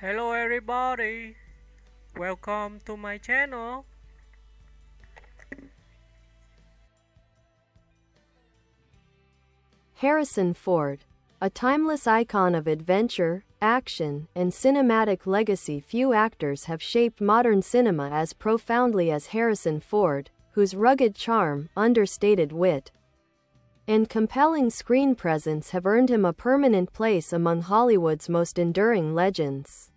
Hello everybody, welcome to my channel. Harrison Ford, a timeless icon of adventure, action, and cinematic legacy. Few actors have shaped modern cinema as profoundly as Harrison Ford, whose rugged charm, understated wit, and compelling screen presence have earned him a permanent place among Hollywood's most enduring legends.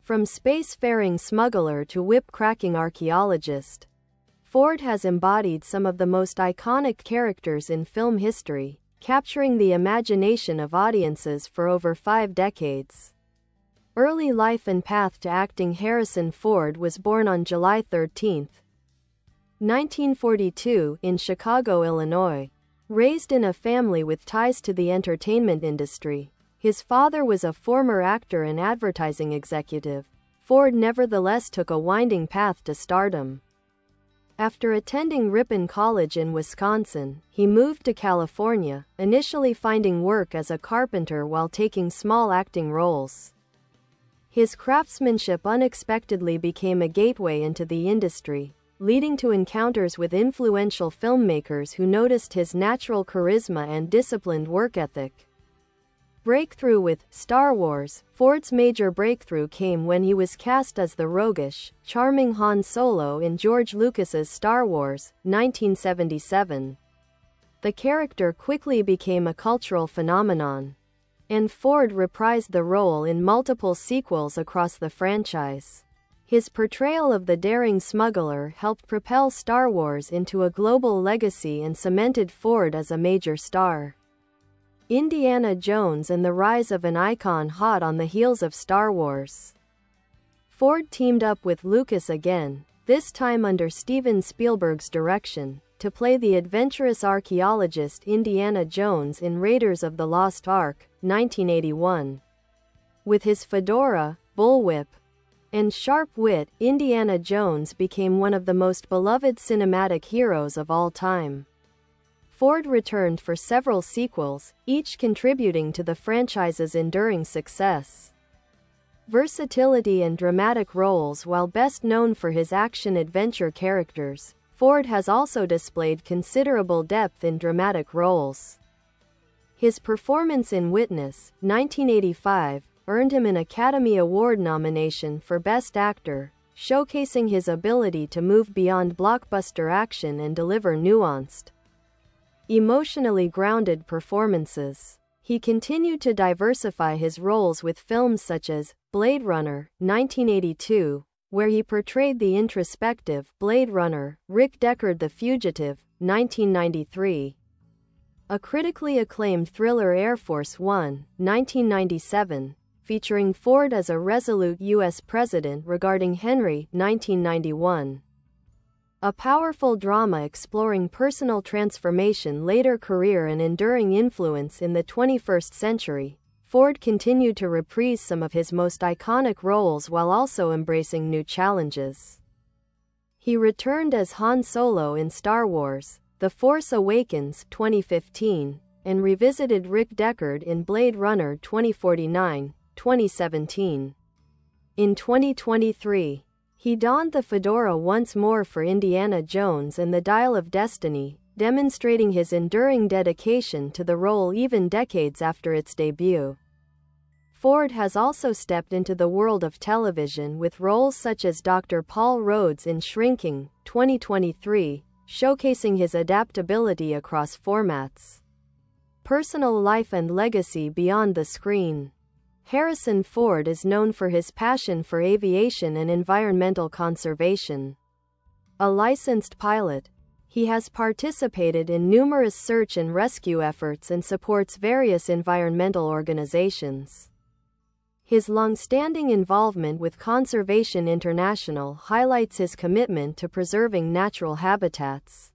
From spacefaring smuggler to whip-cracking archaeologist, Ford has embodied some of the most iconic characters in film history, capturing the imagination of audiences for over 5 decades. Early life and path to acting. Harrison Ford was born on July 13, 1942, in Chicago, Illinois. Raised in a family with ties to the entertainment industry, his father was a former actor and advertising executive. Ford nevertheless took a winding path to stardom. After attending Ripon College in Wisconsin, he moved to California, initially finding work as a carpenter while taking small acting roles. His craftsmanship unexpectedly became a gateway into the industry, leading to encounters with influential filmmakers who noticed his natural charisma and disciplined work ethic. Breakthrough. With Star Wars, Ford's major breakthrough came when he was cast as the roguish, charming Han Solo in George Lucas's Star Wars, 1977. The character quickly became a cultural phenomenon, and Ford reprised the role in multiple sequels across the franchise. His portrayal of the daring smuggler helped propel Star Wars into a global legacy and cemented Ford as a major star. Indiana Jones and the rise of an icon. Hot on the heels of Star Wars, Ford teamed up with Lucas again, this time under Steven Spielberg's direction, to play the adventurous archaeologist Indiana Jones in Raiders of the Lost Ark, 1981. With his fedora, bullwhip, and sharp wit, Indiana Jones became one of the most beloved cinematic heroes of all time. Ford returned for several sequels, each contributing to the franchise's enduring success. Versatility and dramatic roles. While best known for his action-adventure characters, Ford has also displayed considerable depth in dramatic roles. His performance in Witness, 1985, earned him an Academy Award nomination for Best Actor, showcasing his ability to move beyond blockbuster action and deliver nuanced, emotionally grounded performances. He continued to diversify his roles with films such as Blade Runner, 1982, where he portrayed the introspective Blade Runner, Rick Deckard. The Fugitive, 1993. A critically acclaimed thriller. Air Force One, 1997, featuring Ford as a resolute U.S. president regarding Henry, 1991. A powerful drama exploring personal transformation. Later career and enduring influence. In the 21st century, Ford continued to reprise some of his most iconic roles while also embracing new challenges. He returned as Han Solo in Star Wars: The Force Awakens, 2015, and revisited Rick Deckard in Blade Runner 2049, 2017. In 2023, he donned the fedora once more for Indiana Jones and the Dial of Destiny, demonstrating his enduring dedication to the role even decades after its debut. Ford has also stepped into the world of television with roles such as Dr. Paul Rhodes in Shrinking, 2023, showcasing his adaptability across formats. Personal life and legacy. Beyond the screen, Harrison Ford is known for his passion for aviation and environmental conservation. A licensed pilot, he has participated in numerous search and rescue efforts and supports various environmental organizations. His long-standing involvement with Conservation International highlights his commitment to preserving natural habitats.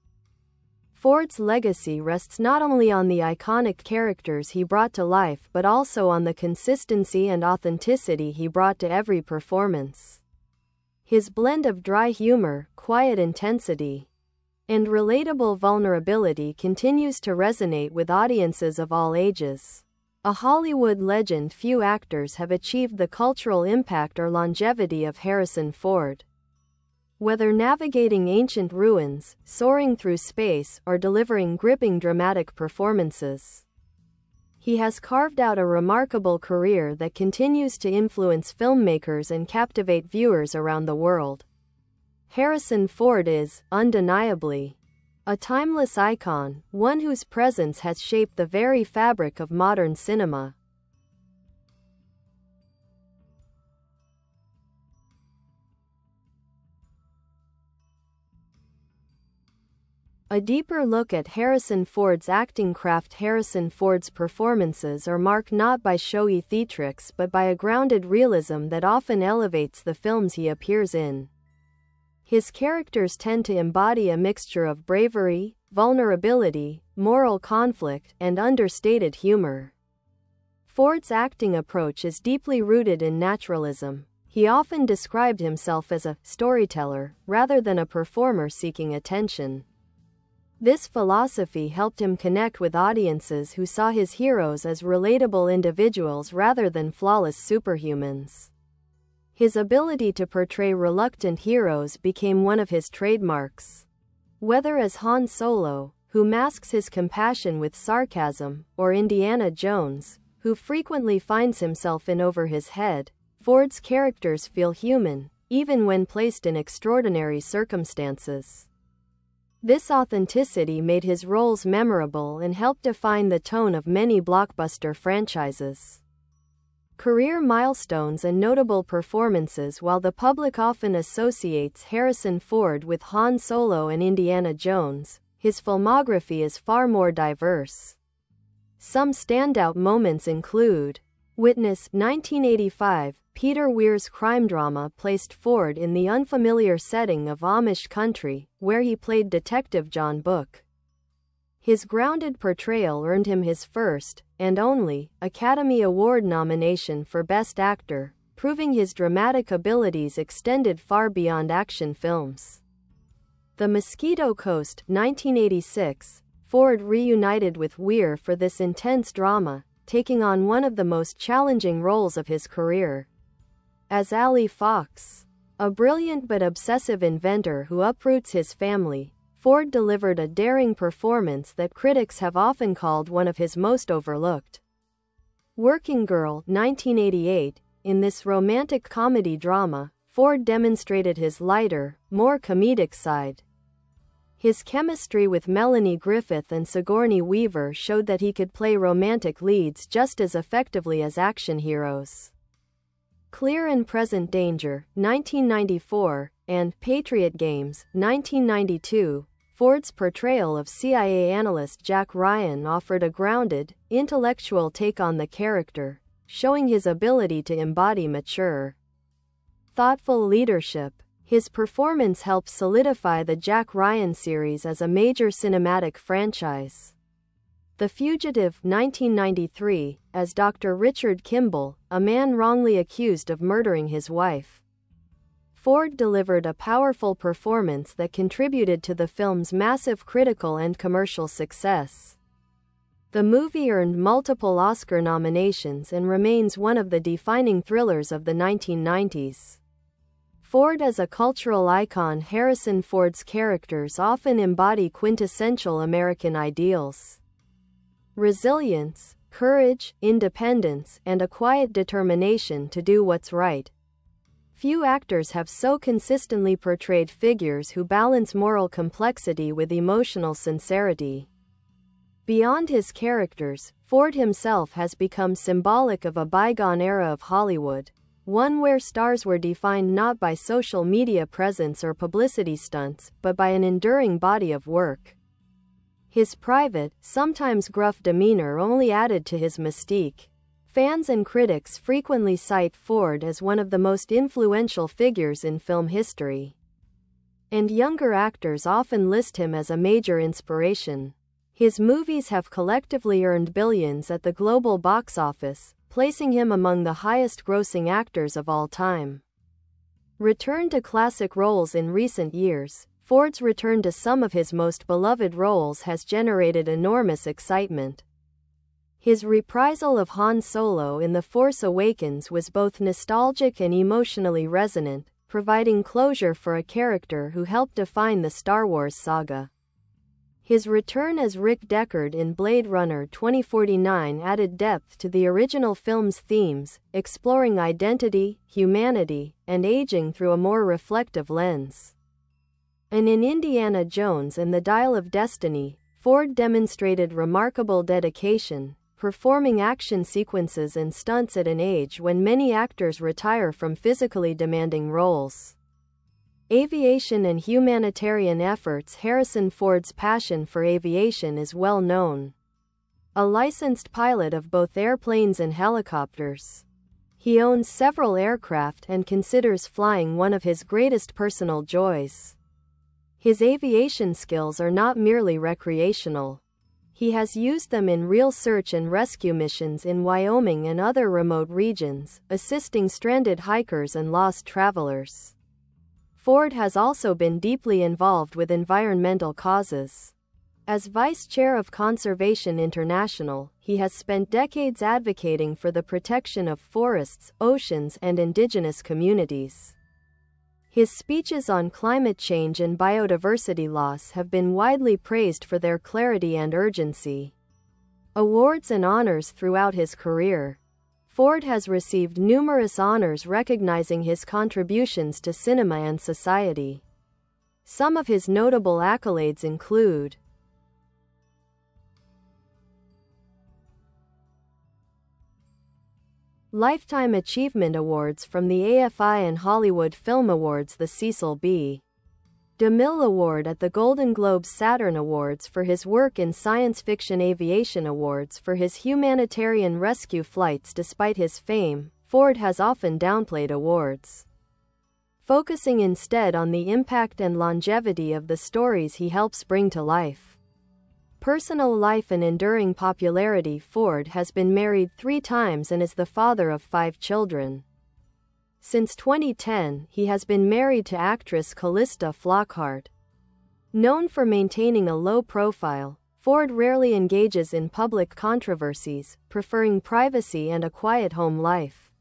Ford's legacy rests not only on the iconic characters he brought to life but also on the consistency and authenticity he brought to every performance. His blend of dry humor, quiet intensity, and relatable vulnerability continues to resonate with audiences of all ages. A Hollywood legend, few actors have achieved the cultural impact or longevity of Harrison Ford. Whether navigating ancient ruins, soaring through space, or delivering gripping dramatic performances, he has carved out a remarkable career that continues to influence filmmakers and captivate viewers around the world. Harrison Ford is, undeniably, a timeless icon, one whose presence has shaped the very fabric of modern cinema. A deeper look at Harrison Ford's acting craft. Harrison Ford's performances are marked not by showy theatrics but by a grounded realism that often elevates the films he appears in. His characters tend to embody a mixture of bravery, vulnerability, moral conflict, and understated humor. Ford's acting approach is deeply rooted in naturalism. He often described himself as a storyteller rather than a performer seeking attention. This philosophy helped him connect with audiences who saw his heroes as relatable individuals rather than flawless superhumans. His ability to portray reluctant heroes became one of his trademarks. Whether as Han Solo, who masks his compassion with sarcasm, or Indiana Jones, who frequently finds himself in over his head, Ford's characters feel human, even when placed in extraordinary circumstances. This authenticity made his roles memorable and helped define the tone of many blockbuster franchises. Career milestones and notable performances. While the public often associates Harrison Ford with Han Solo and Indiana Jones, his filmography is far more diverse. Some standout moments include Witness, 1985. Peter Weir's crime drama placed Ford in the unfamiliar setting of Amish country, where he played Detective John Book. His grounded portrayal earned him his first, and only, Academy Award nomination for Best Actor, proving his dramatic abilities extended far beyond action films. The Mosquito Coast, 1986. Ford reunited with Weir for this intense drama, taking on one of the most challenging roles of his career. As Ali Fox, a brilliant but obsessive inventor who uproots his family, Ford delivered a daring performance that critics have often called one of his most overlooked. Working Girl, 1988. In this romantic comedy drama, Ford demonstrated his lighter, more comedic side. His chemistry with Melanie Griffith and Sigourney Weaver showed that he could play romantic leads just as effectively as action heroes. Clear and Present Danger, 1994, and Patriot Games, 1992, Ford's portrayal of CIA analyst Jack Ryan offered a grounded, intellectual take on the character, showing his ability to embody mature, thoughtful leadership. His performance helped solidify the Jack Ryan series as a major cinematic franchise. The Fugitive, 1993, as Dr. Richard Kimball, a man wrongly accused of murdering his wife. Ford delivered a powerful performance that contributed to the film's massive critical and commercial success. The movie earned multiple Oscar nominations and remains one of the defining thrillers of the 1990s. Ford as a cultural icon. Harrison Ford's characters often embody quintessential American ideals. Resilience, courage, independence, and a quiet determination to do what's right. Few actors have so consistently portrayed figures who balance moral complexity with emotional sincerity. Beyond his characters, Ford himself has become symbolic of a bygone era of Hollywood, one where stars were defined not by social media presence or publicity stunts, but by an enduring body of work. His private, sometimes gruff demeanor only added to his mystique. Fans and critics frequently cite Ford as one of the most influential figures in film history. And younger actors often list him as a major inspiration. His movies have collectively earned billions at the global box office, placing him among the highest-grossing actors of all time. Returned to classic roles in recent years, Ford's return to some of his most beloved roles has generated enormous excitement. His reprisal of Han Solo in The Force Awakens was both nostalgic and emotionally resonant, providing closure for a character who helped define the Star Wars saga. His return as Rick Deckard in Blade Runner 2049 added depth to the original film's themes, exploring identity, humanity, and aging through a more reflective lens. And in Indiana Jones and the Dial of Destiny, Ford demonstrated remarkable dedication, performing action sequences and stunts at an age when many actors retire from physically demanding roles. Aviation and humanitarian efforts. Harrison Ford's passion for aviation is well known. A licensed pilot of both airplanes and helicopters, he owns several aircraft and considers flying one of his greatest personal joys. His aviation skills are not merely recreational. He has used them in real search and rescue missions in Wyoming and other remote regions, assisting stranded hikers and lost travelers. Ford has also been deeply involved with environmental causes. As vice chair of Conservation International, he has spent decades advocating for the protection of forests, oceans, and indigenous communities. His speeches on climate change and biodiversity loss have been widely praised for their clarity and urgency. Awards and honors. Throughout his career, Ford has received numerous honors recognizing his contributions to cinema and society. Some of his notable accolades include Lifetime Achievement Awards from the AFI and Hollywood Film Awards, the Cecil B. DeMille Award at the Golden Globes, Saturn Awards for his work in science fiction, Aviation Awards for his humanitarian rescue flights. Despite his fame, Ford has often downplayed awards, focusing instead on the impact and longevity of the stories he helps bring to life. Personal life and enduring popularity. Ford has been married 3 times and is the father of 5 children. Since 2010, he has been married to actress Callista Flockhart. Known for maintaining a low profile, Ford rarely engages in public controversies, preferring privacy and a quiet home life.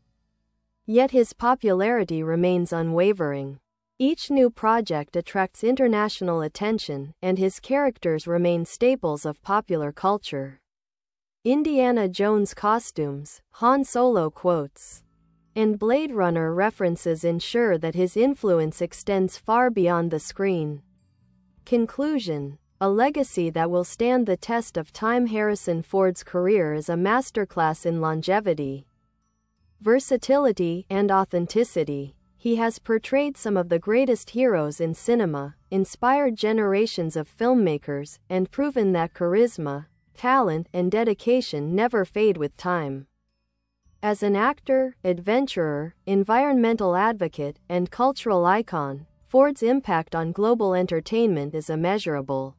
Yet his popularity remains unwavering. Each new project attracts international attention, and his characters remain staples of popular culture. Indiana Jones costumes, Han Solo quotes, and Blade Runner references ensure that his influence extends far beyond the screen. Conclusion: a legacy that will stand the test of time. Harrison Ford's career is a masterclass in longevity, versatility, and authenticity. He has portrayed some of the greatest heroes in cinema, inspired generations of filmmakers, and proven that charisma, talent, and dedication never fade with time. As an actor, adventurer, environmental advocate, and cultural icon, Ford's impact on global entertainment is immeasurable.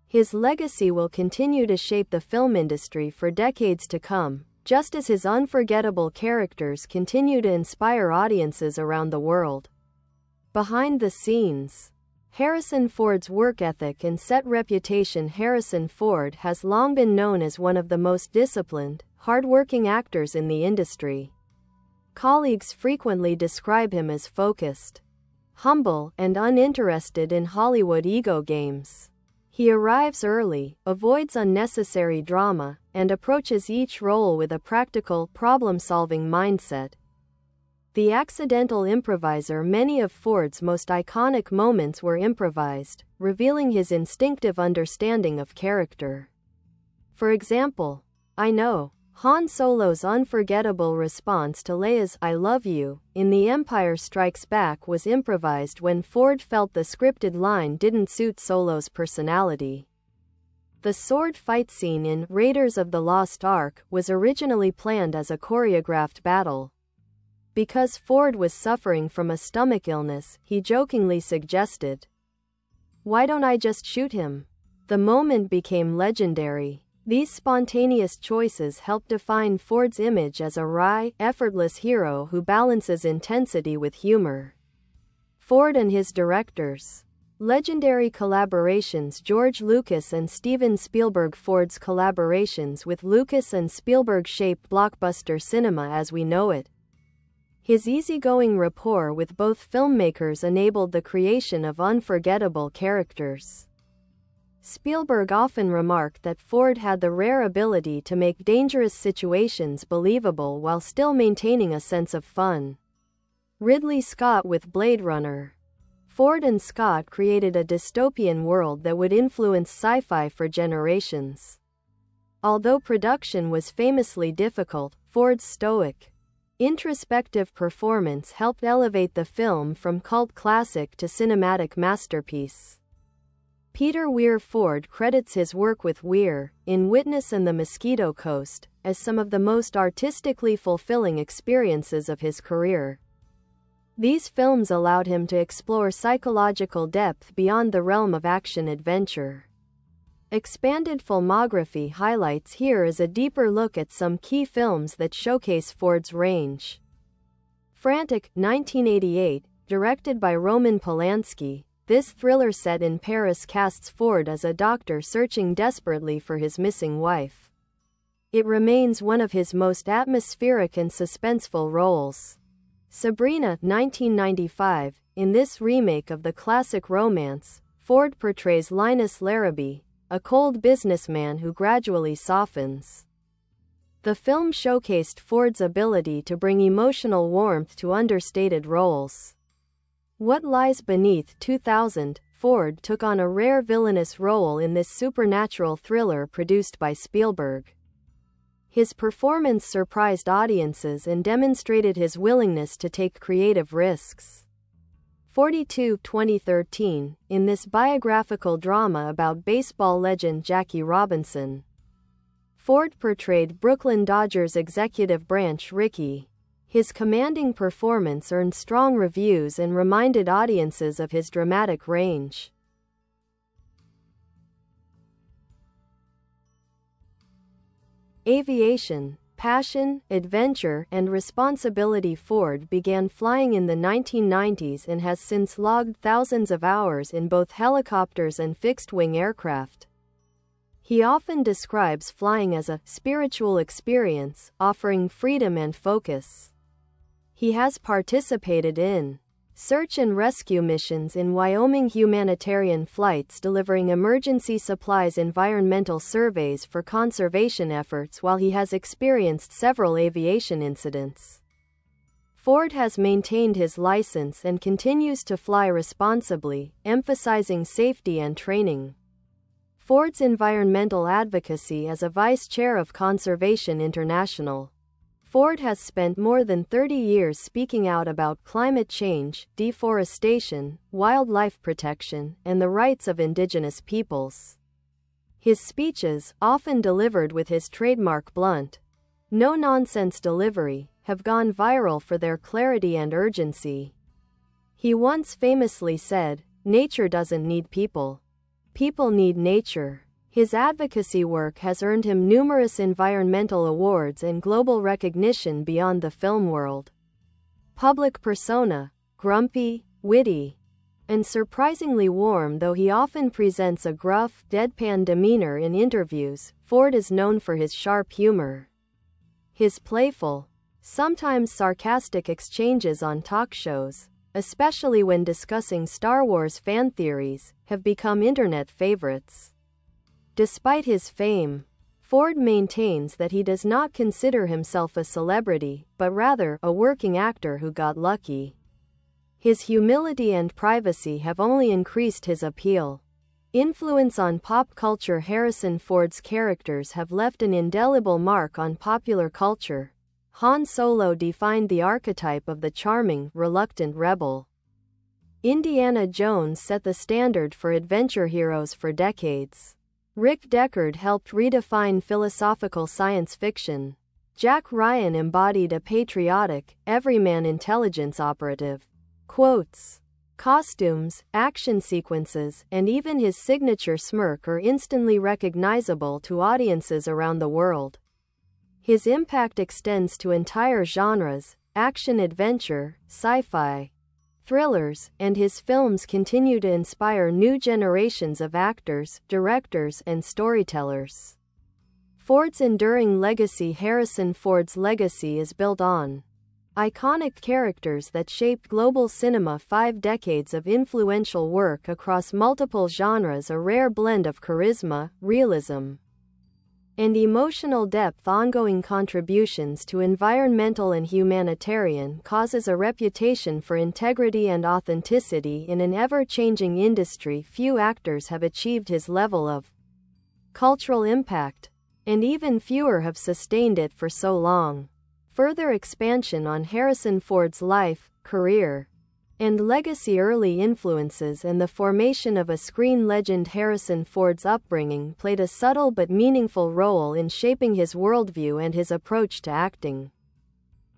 His legacy will continue to shape the film industry for decades to come, just as his unforgettable characters continue to inspire audiences around the world. Behind the scenes, Harrison Ford's work ethic and set reputation. Harrison Ford has long been known as one of the most disciplined, hard-working actors in the industry. Colleagues frequently describe him as focused, humble, and uninterested in Hollywood ego games. He arrives early, avoids unnecessary drama, and approaches each role with a practical, problem-solving mindset. The accidental improviser. Many of Ford's most iconic moments were improvised, revealing his instinctive understanding of character. For example, I know, Han Solo's unforgettable response to Leia's "I love you" in The Empire Strikes Back was improvised when Ford felt the scripted line didn't suit Solo's personality. The sword fight scene in Raiders of the Lost Ark was originally planned as a choreographed battle. Because Ford was suffering from a stomach illness, he jokingly suggested, "Why don't I just shoot him?" The moment became legendary. These spontaneous choices helped define Ford's image as a wry, effortless hero who balances intensity with humor. Ford and his directors. Legendary collaborations: George Lucas and Steven Spielberg. Ford's collaborations with Lucas and Spielberg shaped blockbuster cinema as we know it. His easygoing rapport with both filmmakers enabled the creation of unforgettable characters. Spielberg often remarked that Ford had the rare ability to make dangerous situations believable while still maintaining a sense of fun. Ridley Scott with Blade Runner. Ford and Scott created a dystopian world that would influence sci-fi for generations. Although production was famously difficult, Ford's stoic, introspective performance helped elevate the film from cult classic to cinematic masterpiece. Peter Weir Ford credits his work with Weir, in Witness and the Mosquito Coast, as some of the most artistically fulfilling experiences of his career. These films allowed him to explore psychological depth beyond the realm of action-adventure. Expanded filmography highlights here is a deeper look at some key films that showcase Ford's range. Frantic, 1988, directed by Roman Polanski, this thriller set in Paris casts Ford as a doctor searching desperately for his missing wife. It remains one of his most atmospheric and suspenseful roles. Sabrina, 1995, in this remake of the classic romance, Ford portrays Linus Larrabee, a cold businessman who gradually softens. The film showcased Ford's ability to bring emotional warmth to understated roles. What Lies Beneath, 2000, Ford took on a rare villainous role in this supernatural thriller produced by Spielberg. His performance surprised audiences and demonstrated his willingness to take creative risks. 42, 2013, in this biographical drama about baseball legend Jackie Robinson, Ford portrayed Brooklyn Dodgers executive branch Ricky. His commanding performance earned strong reviews and reminded audiences of his dramatic range. Aviation, passion, adventure, and responsibility. Ford began flying in the 1990s and has since logged thousands of hours in both helicopters and fixed-wing aircraft. He often describes flying as a spiritual experience, offering freedom and focus. He has participated in search and rescue missions in Wyoming, humanitarian flights delivering emergency supplies, environmental surveys for conservation efforts, while he has experienced several aviation incidents. Ford has maintained his license and continues to fly responsibly, emphasizing safety and training. Ford's environmental advocacy as a vice chair of Conservation International. Ford has spent more than 30 years speaking out about climate change, deforestation, wildlife protection, and the rights of indigenous peoples. His speeches, often delivered with his trademark blunt, no-nonsense delivery, have gone viral for their clarity and urgency. He once famously said, "Nature doesn't need people. People need nature." His advocacy work has earned him numerous environmental awards and global recognition beyond the film world. Public persona, grumpy, witty, and surprisingly warm. Though he often presents a gruff, deadpan demeanor in interviews, Ford is known for his sharp humor. His playful, sometimes sarcastic exchanges on talk shows, especially when discussing Star Wars fan theories, have become internet favorites. Despite his fame, Ford maintains that he does not consider himself a celebrity, but rather a working actor who got lucky. His humility and privacy have only increased his appeal. Influence on pop culture. Harrison Ford's characters have left an indelible mark on popular culture. Han Solo defined the archetype of the charming, reluctant rebel. Indiana Jones set the standard for adventure heroes for decades. Rick Deckard helped redefine philosophical science fiction. Jack Ryan embodied a patriotic, everyman intelligence operative. Quotes, costumes, action sequences, and even his signature smirk are instantly recognizable to audiences around the world. His impact extends to entire genres: action-adventure, sci-fi, thrillers, and his films continue to inspire new generations of actors, directors, and storytellers. Ford's enduring legacy. Harrison Ford's legacy is built on iconic characters that shaped global cinema. 5 decades of influential work across multiple genres, a rare blend of charisma, realism, and emotional depth. Ongoing contributions to environmental and humanitarian causes, a reputation for integrity and authenticity in an ever-changing industry. Few actors have achieved his level of cultural impact, and even fewer have sustained it for so long. Further expansion on Harrison Ford's life, career, and legacy. Early influences and the formation of a screen legend. Harrison Ford's upbringing played a subtle but meaningful role in shaping his worldview and his approach to acting.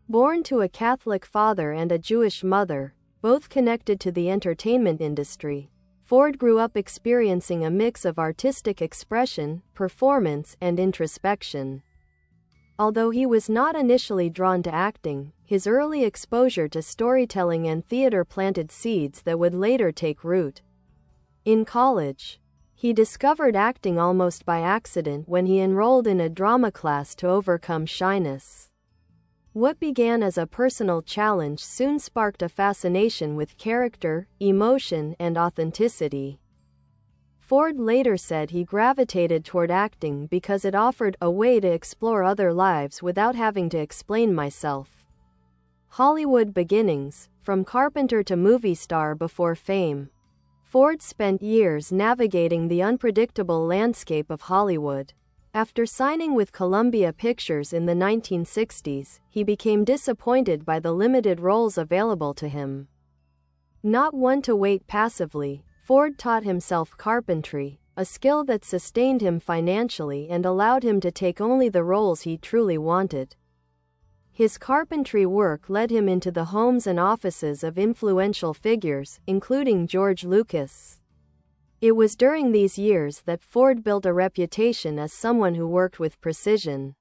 Born to a Catholic father and a Jewish mother, both connected to the entertainment industry, Ford grew up experiencing a mix of artistic expression, performance, and introspection. Although he was not initially drawn to acting, his early exposure to storytelling and theater planted seeds that would later take root. In college, he discovered acting almost by accident when he enrolled in a drama class to overcome shyness. What began as a personal challenge soon sparked a fascination with character, emotion, and authenticity. Ford later said he gravitated toward acting because it offered a way to explore other lives without having to explain myself. Hollywood beginnings, from carpenter to movie star. Before fame, Ford spent years navigating the unpredictable landscape of Hollywood. After signing with Columbia Pictures in the 1960s, he became disappointed by the limited roles available to him. Not one to wait passively, Ford taught himself carpentry, a skill that sustained him financially and allowed him to take only the roles he truly wanted. His carpentry work led him into the homes and offices of influential figures, including George Lucas. It was during these years that Ford built a reputation as someone who worked with precision,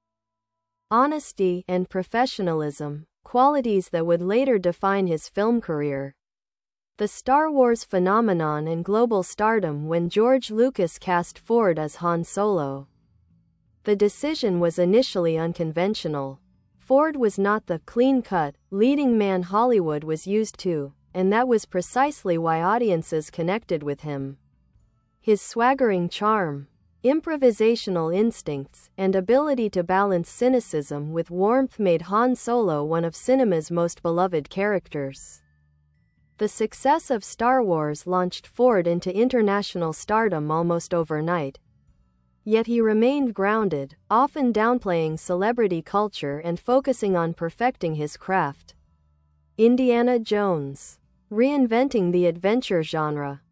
honesty, and professionalism, qualities that would later define his film career. The Star Wars phenomenon and global stardom. When George Lucas cast Ford as Han Solo, the decision was initially unconventional. Ford was not the clean-cut, leading man Hollywood was used to, and that was precisely why audiences connected with him. His swaggering charm, improvisational instincts, and ability to balance cynicism with warmth made Han Solo one of cinema's most beloved characters. The success of Star Wars launched Ford into international stardom almost overnight. Yet he remained grounded, often downplaying celebrity culture and focusing on perfecting his craft. Indiana Jones, reinventing the adventure genre.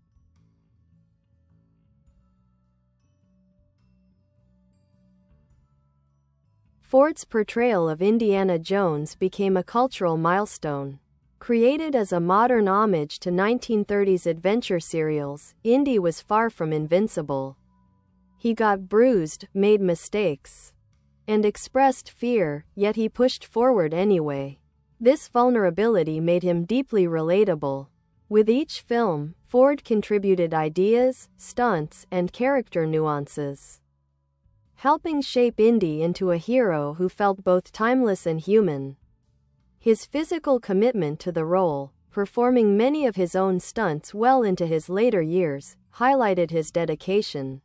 Ford's portrayal of Indiana Jones became a cultural milestone. Created as a modern homage to 1930s adventure serials, Indy was far from invincible. He got bruised, made mistakes, and expressed fear, yet he pushed forward anyway. This vulnerability made him deeply relatable. With each film, Ford contributed ideas, stunts, and character nuances, helping shape Indy into a hero who felt both timeless and human. His physical commitment to the role, performing many of his own stunts well into his later years, highlighted his dedication.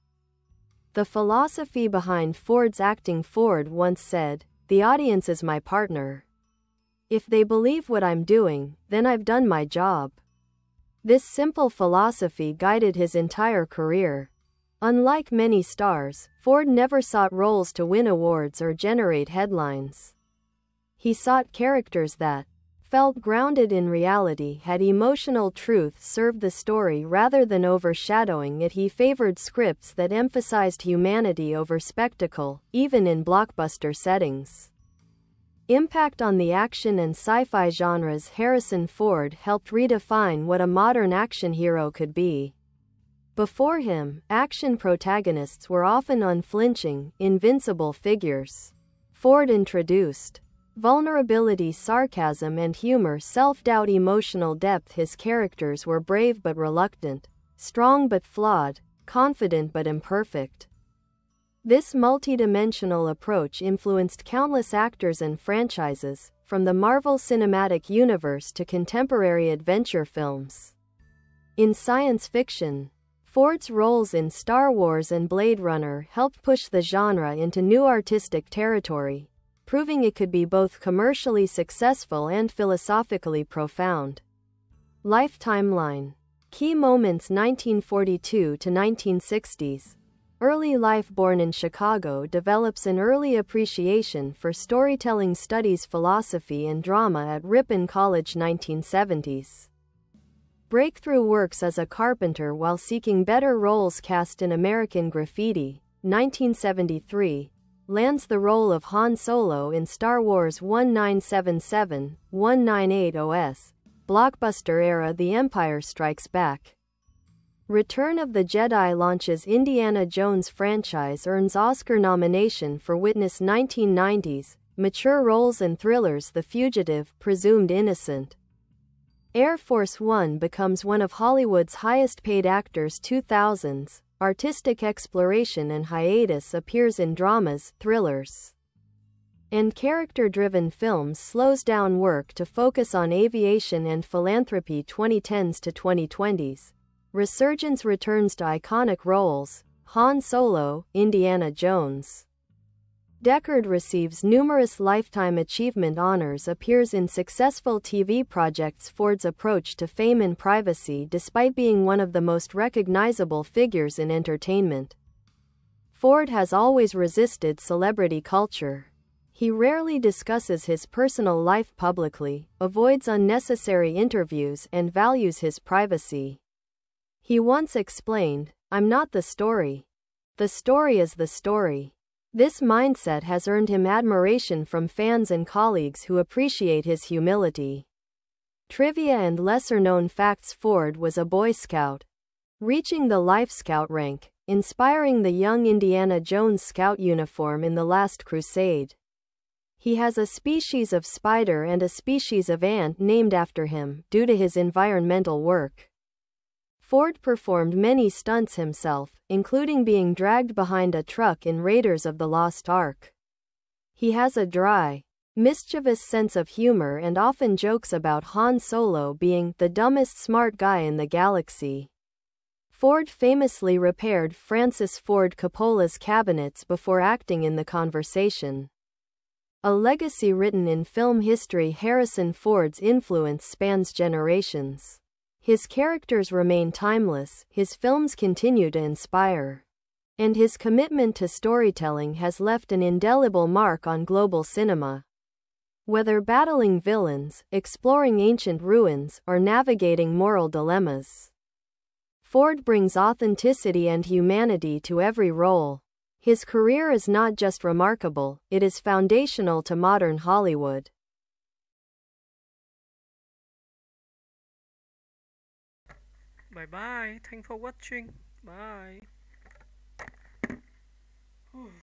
The philosophy behind Ford's acting. Ford once said, "The audience is my partner. If they believe what I'm doing, then I've done my job." This simple philosophy guided his entire career. Unlike many stars, Ford never sought roles to win awards or generate headlines. He sought characters that felt grounded in reality, had emotional truth serve the story rather than overshadowing it. He favored scripts that emphasized humanity over spectacle, even in blockbuster settings. Impact on the action and sci-fi genres. Harrison Ford helped redefine what a modern action hero could be. Before him, action protagonists were often unflinching, invincible figures. Ford introduced Vulnerability, sarcasm and humor, self-doubt, emotional depth. His characters were brave but reluctant, strong but flawed, confident but imperfect. This multidimensional approach influenced countless actors and franchises, from the Marvel Cinematic Universe to contemporary adventure films. In science fiction, Ford's roles in Star Wars and Blade Runner helped push the genre into new artistic territory, proving it could be both commercially successful and philosophically profound. Life timeline. Key moments: 1942 to 1960s. Early life. Born in Chicago, develops an early appreciation for storytelling, studies philosophy and drama at Ripon College. 1970s. Breakthrough works as a carpenter while seeking better roles. Cast in American Graffiti. 1973. Lands the role of Han Solo in Star Wars 1977-1980 OS. Blockbuster era. The Empire Strikes Back. Return of the Jedi launches. Indiana Jones franchise earns Oscar nomination for Witness. 1990s. Mature roles and thrillers. The Fugitive, Presumed Innocent. Air Force One becomes one of Hollywood's highest-paid actors. 2000s. Artistic exploration and hiatus. Appears in dramas, thrillers, and character-driven films. Slows down work to focus on aviation and philanthropy. 2010s to 2020s. Resurgence. Returns to iconic roles. Han Solo, Indiana Jones. Deckard receives numerous Lifetime Achievement honors. Appears in successful TV projects. Ford's approach to fame and privacy. Despite being one of the most recognizable figures in entertainment, Ford has always resisted celebrity culture. He rarely discusses his personal life publicly, avoids unnecessary interviews, and values his privacy. He once explained, "I'm not the story. The story is the story." This mindset has earned him admiration from fans and colleagues who appreciate his humility. Trivia and lesser-known facts. Ford was a Boy Scout, reaching the Life Scout rank, inspiring the young Indiana Jones Scout uniform in The Last Crusade. He has a species of spider and a species of ant named after him, due to his environmental work. Ford performed many stunts himself, including being dragged behind a truck in Raiders of the Lost Ark. He has a dry, mischievous sense of humor and often jokes about Han Solo being the dumbest smart guy in the galaxy. Ford famously repaired Francis Ford Coppola's cabinets before acting in the conversation. A legacy written in film history. Harrison Ford's influence spans generations. His characters remain timeless, his films continue to inspire, and his commitment to storytelling has left an indelible mark on global cinema. Whether battling villains, exploring ancient ruins, or navigating moral dilemmas, Ford brings authenticity and humanity to every role. His career is not just remarkable, it is foundational to modern Hollywood. Bye bye. Thanks for watching. Bye.